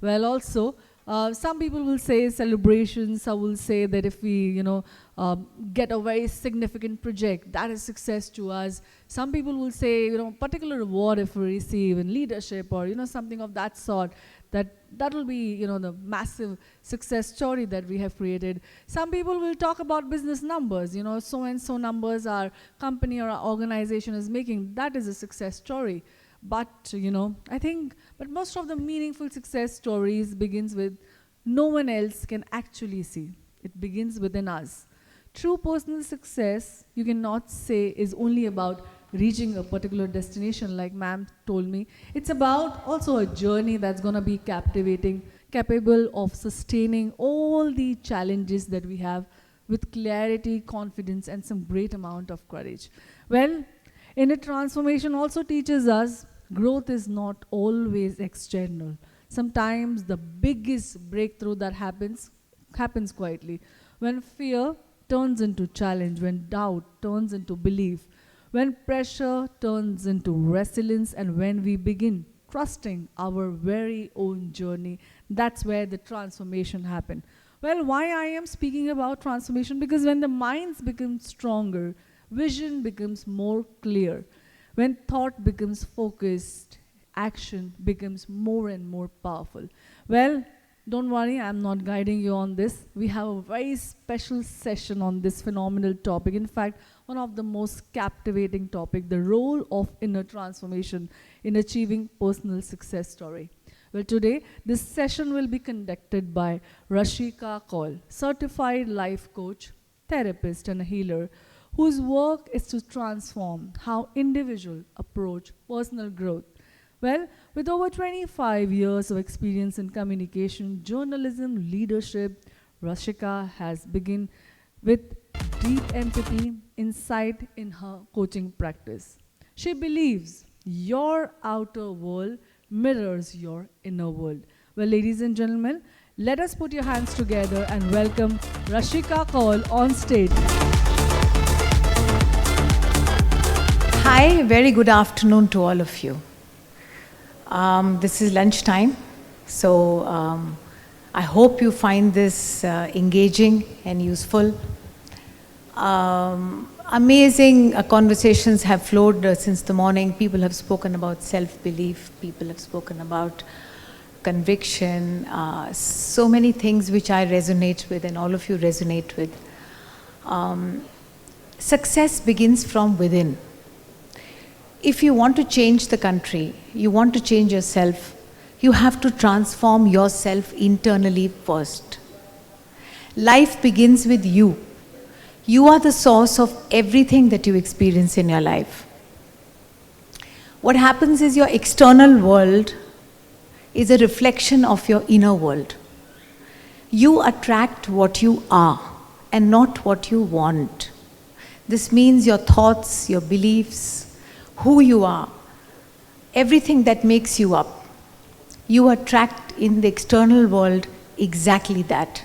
Well, also, some people will say celebrations. Some will say that if we, get a very significant project, that is success to us. Some people will say, particular reward if we receive in leadership or, something of that sort, that will be, the massive success story that we have created. Some people will talk about business numbers, so and so numbers our company or our organization is making. That is a success story. But I think, but most of the meaningful success stories begins with no one else can actually see. It begins within us. True personal success, you cannot say, is only about reaching a particular destination, like ma'am told me. It's about also a journey that's going to be captivating, capable of sustaining all the challenges that we have with clarity, confidence, and some great amount of courage. Well, inner transformation also teaches us growth is not always external. Sometimes the biggest breakthrough that happens quietly. When fear turns into challenge, when doubt turns into belief, when pressure turns into resilience, and when we begin trusting our very own journey, that's where the transformation happens. Well, why I am speaking about transformation? Because when the minds become stronger, vision becomes more clear. When thought becomes focused, action becomes more and more powerful. Well, don't worry, I'm not guiding you on this. We have a very special session on this phenomenal topic. In fact, one of the most captivating topic, the role of inner transformation in achieving personal success story. Well, today, this session will be conducted by Rashika Kaul, certified life coach, therapist, and a healer, whose work is to transform how individuals approach personal growth. Well, with over 25 years of experience in communication, journalism, leadership, Rashika has begun with deep empathy, insight in her coaching practice. She believes your outer world mirrors your inner world. Well, ladies and gentlemen, let us put your hands together and welcome Rashika Kaul on stage. Hi, very good afternoon to all of you. This is lunchtime, so I hope you find this engaging and useful. Amazing conversations have flowed since the morning. People have spoken about self-belief, people have spoken about conviction, so many things which I resonate with and all of you resonate with. Success begins from within. If you want to change the country, you want to change yourself, you have to transform yourself internally first. Life begins with you. You are the source of everything that you experience in your life. What happens is your external world is a reflection of your inner world. You attract what you are and not what you want. This means your thoughts, your beliefs, who you are, everything that makes you up. You attract in the external world exactly that.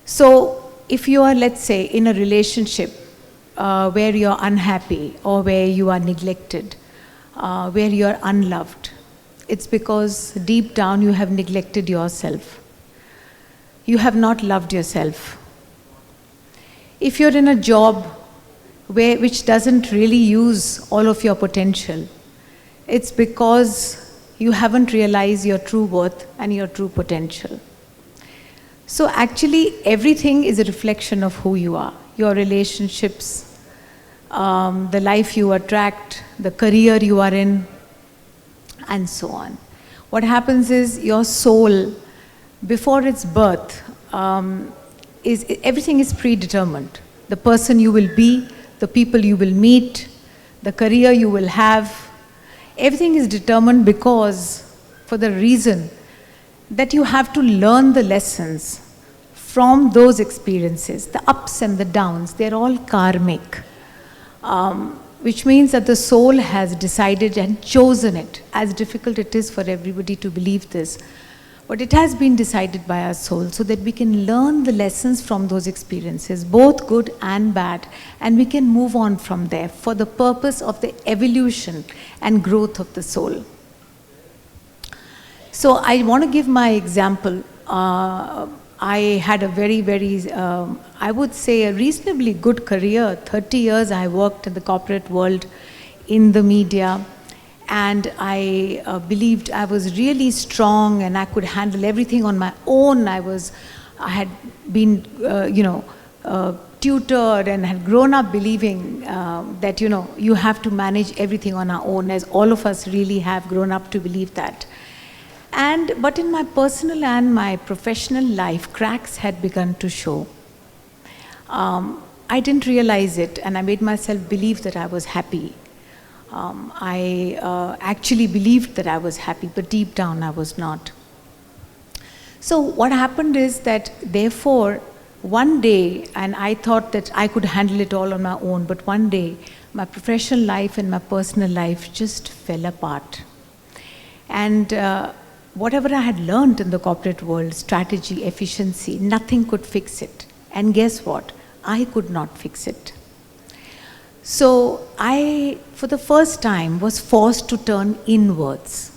So if you are, let's say, in a relationship where you're unhappy or where you are neglected, where you're unloved, it's because deep down you have neglected yourself. You have not loved yourself. If you're in a job which doesn't really use all of your potential, it's because you haven't realized your true worth and your true potential. So actually everything is a reflection of who you are. Your relationships, the life you attract, the career you are in, and so on. What happens is your soul, before its birth, everything is predetermined. The person you will be, the people you will meet, the career you will have, everything is determined because, for the reason that you have to learn the lessons from those experiences, the ups and the downs. They're all karmic, which means that the soul has decided and chosen it. As difficult it is for everybody to believe this, but it has been decided by our soul so that we can learn the lessons from those experiences, both good and bad, and we can move on from there for the purpose of the evolution and growth of the soul. So I want to give my example. I had a very, I would say a reasonably good career. 30 years I worked in the corporate world, in the media, and I believed I was really strong and I could handle everything on my own. I had been, tutored and had grown up believing that, you have to manage everything on our own, as all of us really have grown up to believe that. But in my personal and my professional life, cracks had begun to show. I didn't realize it, and I made myself believe that I was happy. I actually believed that I was happy, but deep down I was not. So what happened is that, therefore, one day, and I thought that I could handle it all on my own, but one day, my professional life and my personal life just fell apart. And whatever I had learned in the corporate world, strategy, efficiency, nothing could fix it. And guess what? I could not fix it. So I, for the first time, was forced to turn inwards.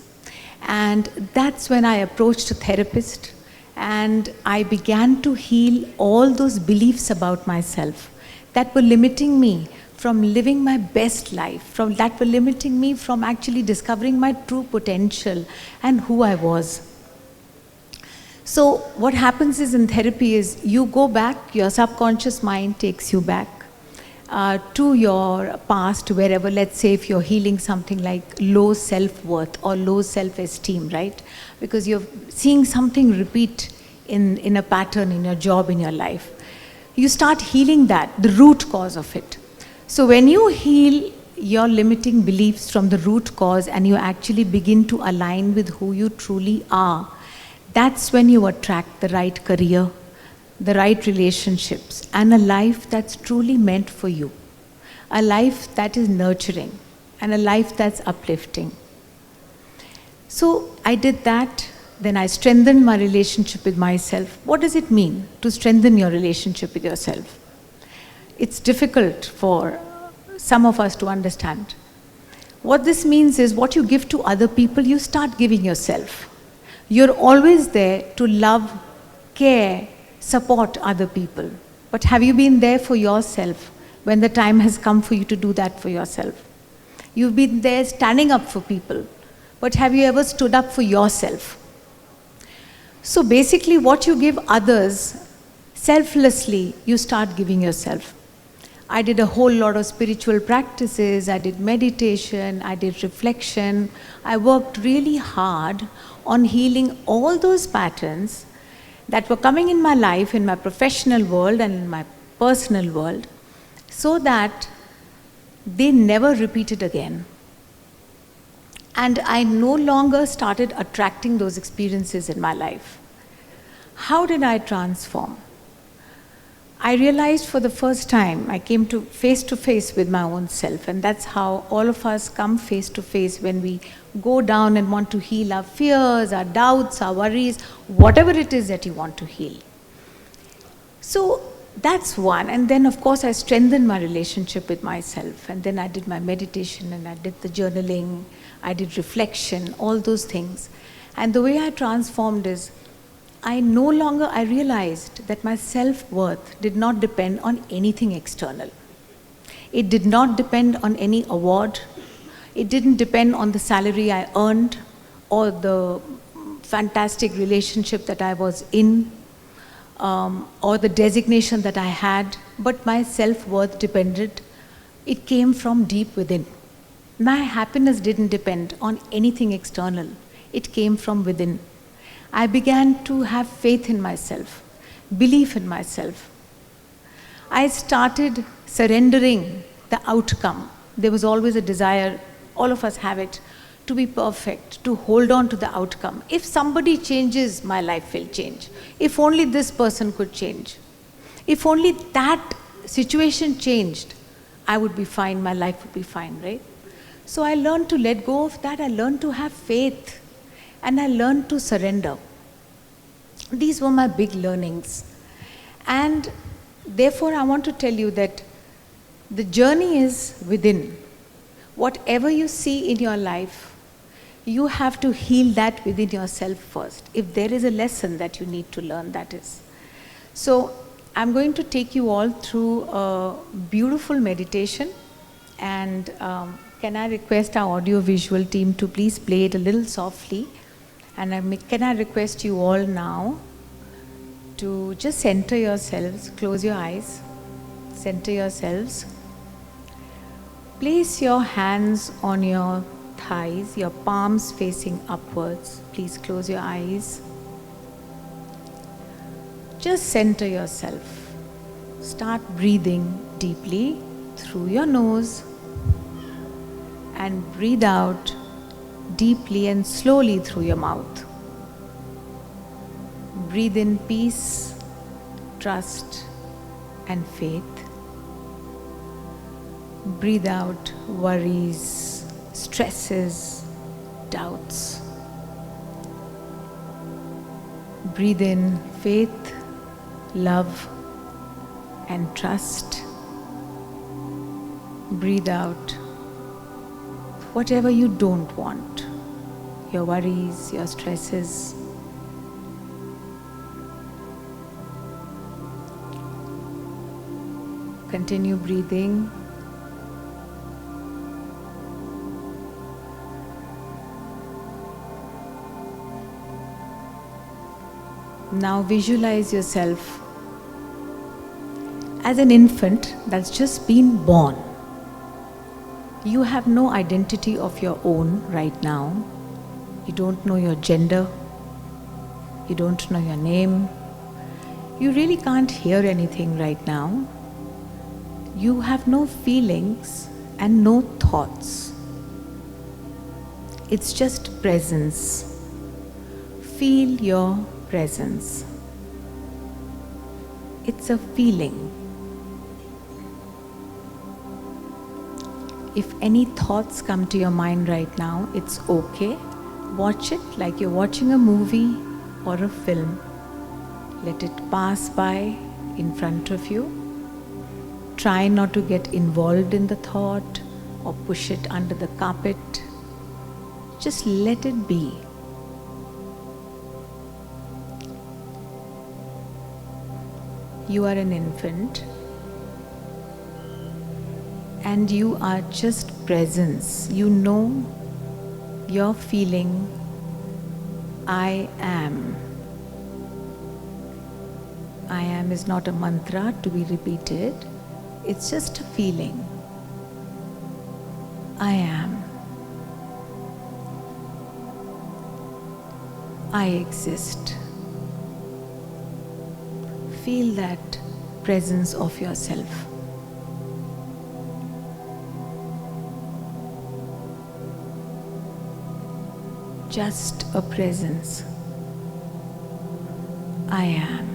And that's when I approached a therapist, and I began to heal all those beliefs about myself that were limiting me from living my best life, that were limiting me from actually discovering my true potential and who I was. So what happens is, in therapy, is you go back, your subconscious mind takes you back to your past, wherever, let's say if you're healing something like low self-worth or low self-esteem, right? Because you're seeing something repeat in a pattern in your job, in your life. You start healing that, the root cause of it. So when you heal your limiting beliefs from the root cause and you actually begin to align with who you truly are, that's when you attract the right career, the right relationships, and a life that's truly meant for you. A life that is nurturing and a life that's uplifting. So I did that. Then I strengthened my relationship with myself. What does it mean to strengthen your relationship with yourself? It's difficult for some of us to understand. What this means is, what you give to other people, you start giving yourself. You're always there to love, care, support other people. But have you been there for yourself when the time has come for you to do that for yourself? You've been there standing up for people, but have you ever stood up for yourself? So basically, what you give others, selflessly, you start giving yourself. I did a whole lot of spiritual practices, I did meditation, I did reflection. I worked really hard on healing all those patterns that were coming in my life, in my professional world and in my personal world, so that they never repeated again. And I no longer started attracting those experiences in my life. How did I transform? I realized for the first time, I came to face with my own self, and that's how all of us come face to face when we go down and want to heal our fears, our doubts, our worries, whatever it is that you want to heal. So that's one. And then, of course, I strengthened my relationship with myself, and then I did my meditation and I did the journaling, I did reflection, all those things. And the way I transformed is, I realized that my self-worth did not depend on anything external. It did not depend on any award. It didn't depend on the salary I earned or the fantastic relationship that I was in, or the designation that I had, but my self-worth depended. It came from deep within. My happiness didn't depend on anything external. It came from within. I began to have faith in myself, belief in myself. I started surrendering the outcome. There was always a desire, all of us have it, to be perfect, to hold on to the outcome. If somebody changes, my life will change. If only this person could change. If only that situation changed, I would be fine, my life would be fine, right? So I learned to let go of that. I learned to have faith, and I learned to surrender. These were my big learnings. And therefore, I want to tell you that the journey is within. Whatever you see in your life, you have to heal that within yourself first. If there is a lesson that you need to learn, that is. So I'm going to take you all through a beautiful meditation, and can I request our audio-visual team to please play it a little softly, and can I request you all now to just center yourselves, close your eyes, center yourselves. Place your hands on your thighs, your palms facing upwards. Please close your eyes. Just center yourself. Start breathing deeply through your nose and breathe out deeply and slowly through your mouth. Breathe in peace, trust, and faith. Breathe out worries, stresses, doubts. Breathe in faith, love, and trust. Breathe out whatever you don't want, your worries, your stresses. Continue breathing. Now visualize yourself as an infant that's just been born. You have no identity of your own right now. You don't know your gender. You don't know your name. You really can't hear anything right now. You have no feelings and no thoughts. It's just presence. Feel your presence. It's a feeling. If any thoughts come to your mind right now, it's okay. Watch it like you're watching a movie or a film. Let it pass by in front of you. Try not to get involved in the thought or push it under the carpet. Just let it be. You are an infant and you are just presence. You know, you're feeling, I am. I am is not a mantra to be repeated. It's just a feeling. I am. I exist. Feel that presence of yourself. Just a presence. I am.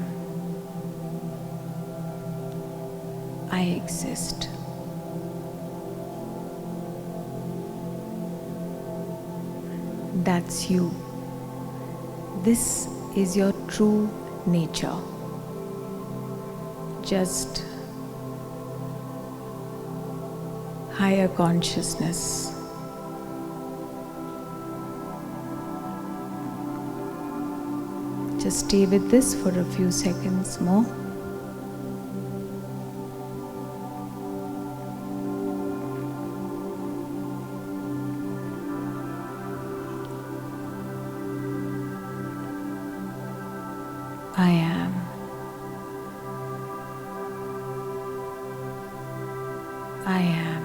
I exist. That's you. This is your true nature. Just higher consciousness. Just stay with this for a few seconds more. I am. I am.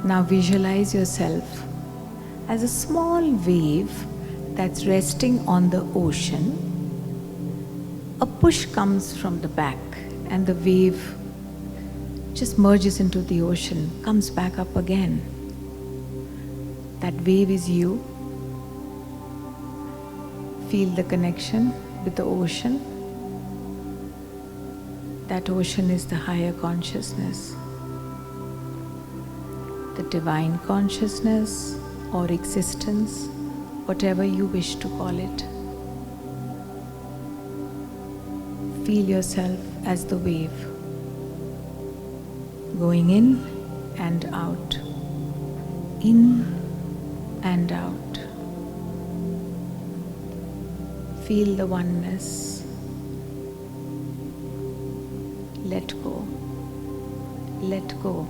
Now visualize yourself as a small wave that's resting on the ocean. A push comes from the back and the wave just merges into the ocean, comes back up again. That wave is you. Feel the connection with the ocean. That ocean is the higher consciousness, the divine consciousness or existence, whatever you wish to call it. Feel yourself as the wave, going in and out, In and out. Feel the oneness. Let go. Let go.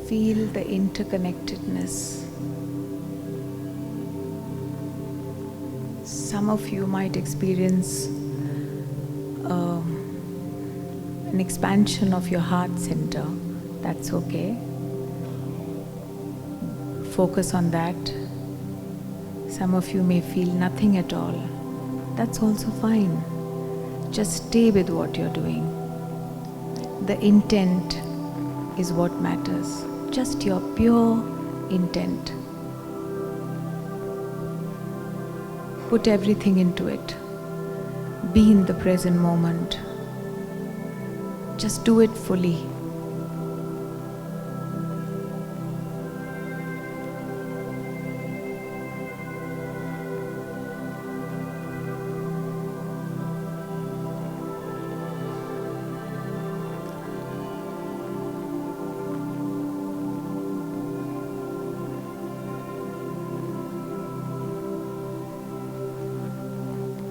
Feel the interconnectedness. Some of you might experience an expansion of your heart center. That's okay. Focus on that. Some of you may feel nothing at all. That's also fine. Just stay with what you're doing. The intent is what matters. Just your pure intent. Put everything into it. Be in the present moment. Just do it fully.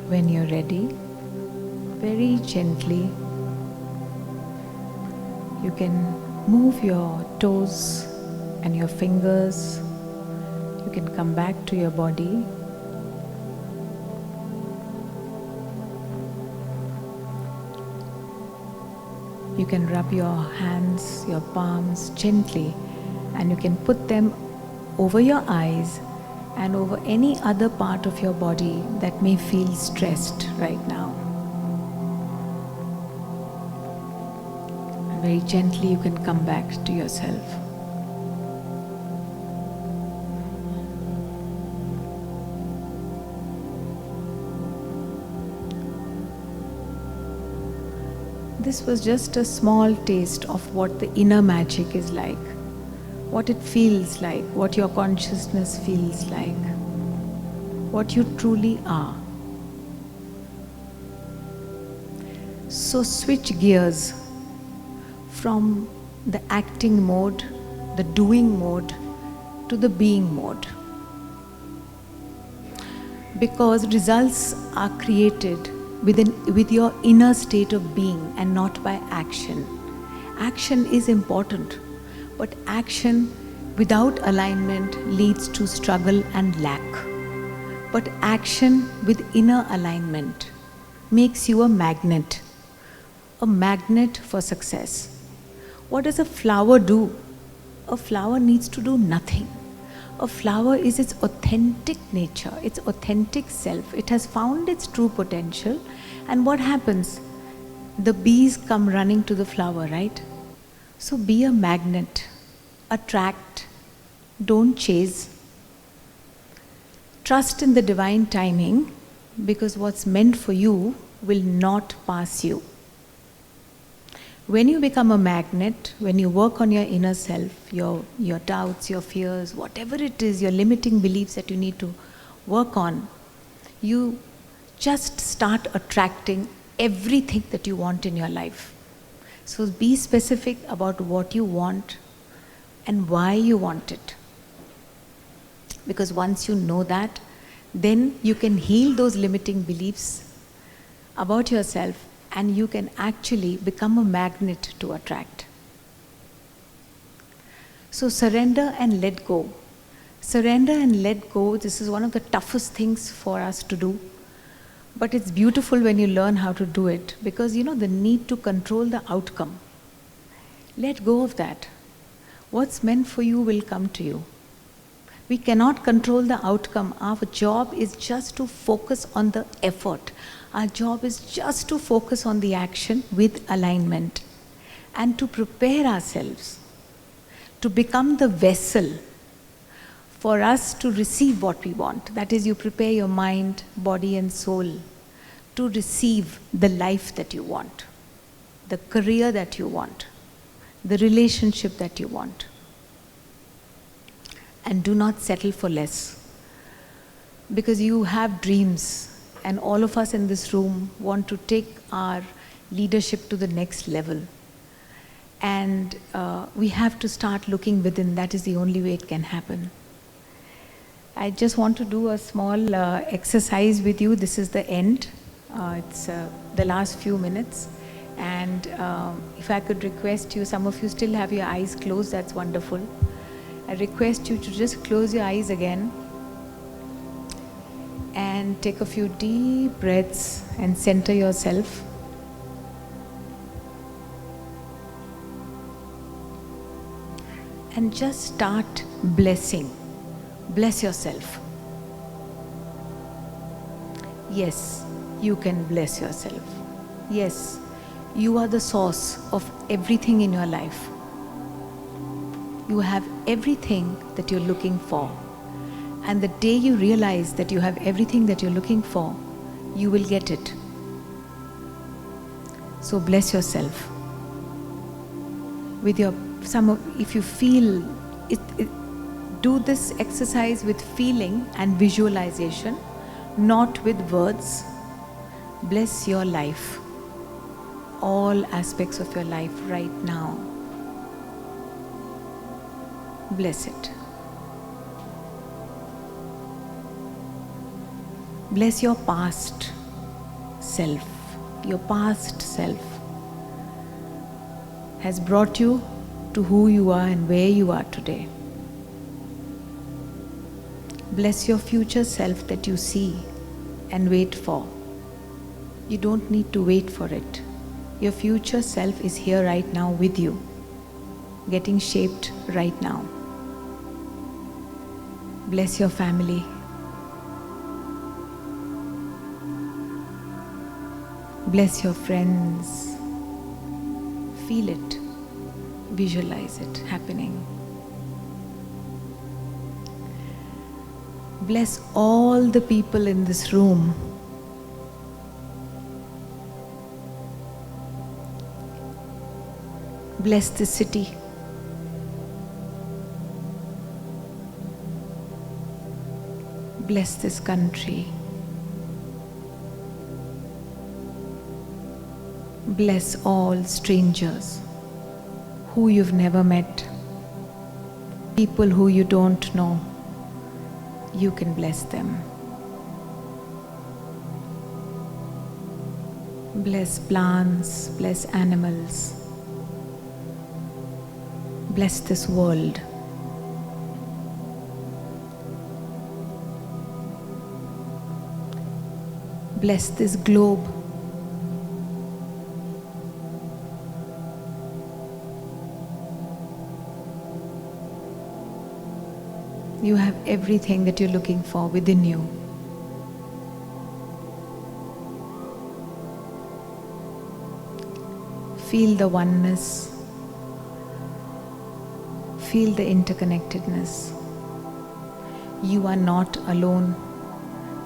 When you're ready, very gently, you can move your toes and your fingers. You can come back to your body. You can rub your hands, your palms gently, and you can put them over your eyes and over any other part of your body that may feel stressed right now. And very gently you can come back to yourself. This was just a small taste of what the inner magic is like. What it feels like, what your consciousness feels like, what you truly are. So switch gears from the acting mode, the doing mode, to the being mode. Because results are created with your inner state of being and not by action. Action is important. But action without alignment leads to struggle and lack. But action with inner alignment makes you a magnet for success. What does a flower do? A flower needs to do nothing. A flower is its authentic nature, its authentic self. It has found its true potential. And what happens? The bees come running to the flower, right? So be a magnet. Attract. Don't chase. Trust in the divine timing, because what's meant for you will not pass you. When you become a magnet, when you work on your inner self, your doubts, your fears, whatever it is, your limiting beliefs that you need to work on, you just start attracting everything that you want in your life. So be specific about what you want and why you want it. Because once you know that, then you can heal those limiting beliefs about yourself, and you can actually become a magnet to attract. So surrender and let go. Surrender and let go, this is one of the toughest things for us to do. But it's beautiful when you learn how to do it, because the need to control the outcome. Let go of that. What's meant for you will come to you. We cannot control the outcome. Our job is just to focus on the effort. Our job is just to focus on the action with alignment and to prepare ourselves to become the vessel for us to receive what we want. That is, you prepare your mind, body and soul to receive the life that you want, the career that you want, the relationship that you want. And do not settle for less, because you have dreams, and all of us in this room want to take our leadership to the next level. And we have to start looking within. That is the only way it can happen. I just want to do a small exercise with you. This is the end. It's the last few minutes. And if I could request you, some of you still have your eyes closed, that's wonderful. I request you to just close your eyes again and take a few deep breaths and center yourself. And just start blessing. Bless yourself. Yes, you can bless yourself. Yes, you are the source of everything in your life. You have everything that you're looking for. And the day you realize that you have everything that you're looking for, you will get it. So bless yourself. With your if you feel it, do this exercise with feeling and visualization, not with words. Bless your life, all aspects of your life right now. Bless it. Bless your past self. Your past self has brought you to who you are and where you are today. Bless your future self that you see and wait for. You don't need to wait for it. Your future self is here right now with you, getting shaped right now. Bless your family. Bless your friends. Feel it. Visualize it happening. Bless all the people in this room. Bless the city. Bless this country. Bless all strangers who you've never met, people who you don't know. You can bless them. Bless plants, bless animals. Bless this world. Bless this globe. You have everything that you're looking for within you. Feel the oneness. Feel the interconnectedness. You are not alone.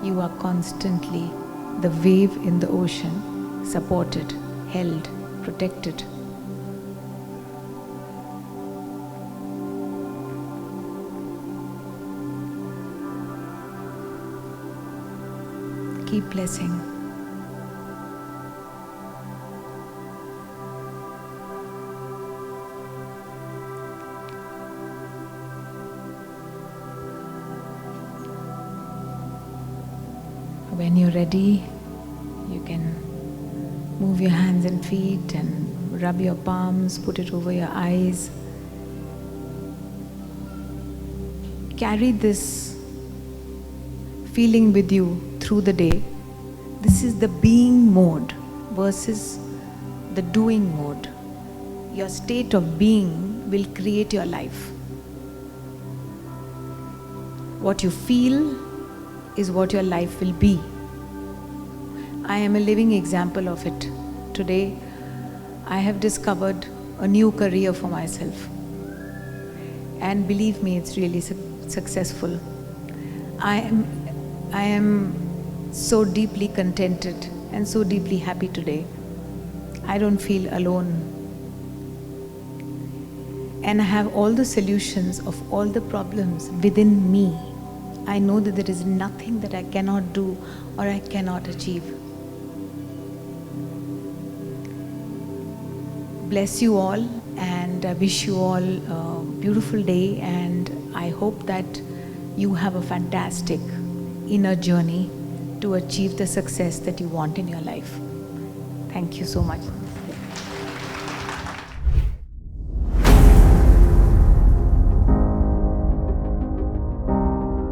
You are constantly the wave in the ocean, supported, held, protected. Keep blessing. When you're ready, you can move your hands and feet and rub your palms, put it over your eyes. Carry this feeling with you through the day. This is the being mode versus the doing mode. Your state of being will create your life. What you feel is what your life will be. I am a living example of it. Today, I have discovered a new career for myself. And believe me, it's really successful. I am so deeply contented and so deeply happy today. I don't feel alone. And I have all the solutions of all the problems within me. I know that there is nothing that I cannot do or I cannot achieve. Bless you all. and I wish you all a beautiful day, and I hope that you have a fantastic inner journey to achieve the success that you want in your life. Thank you so much.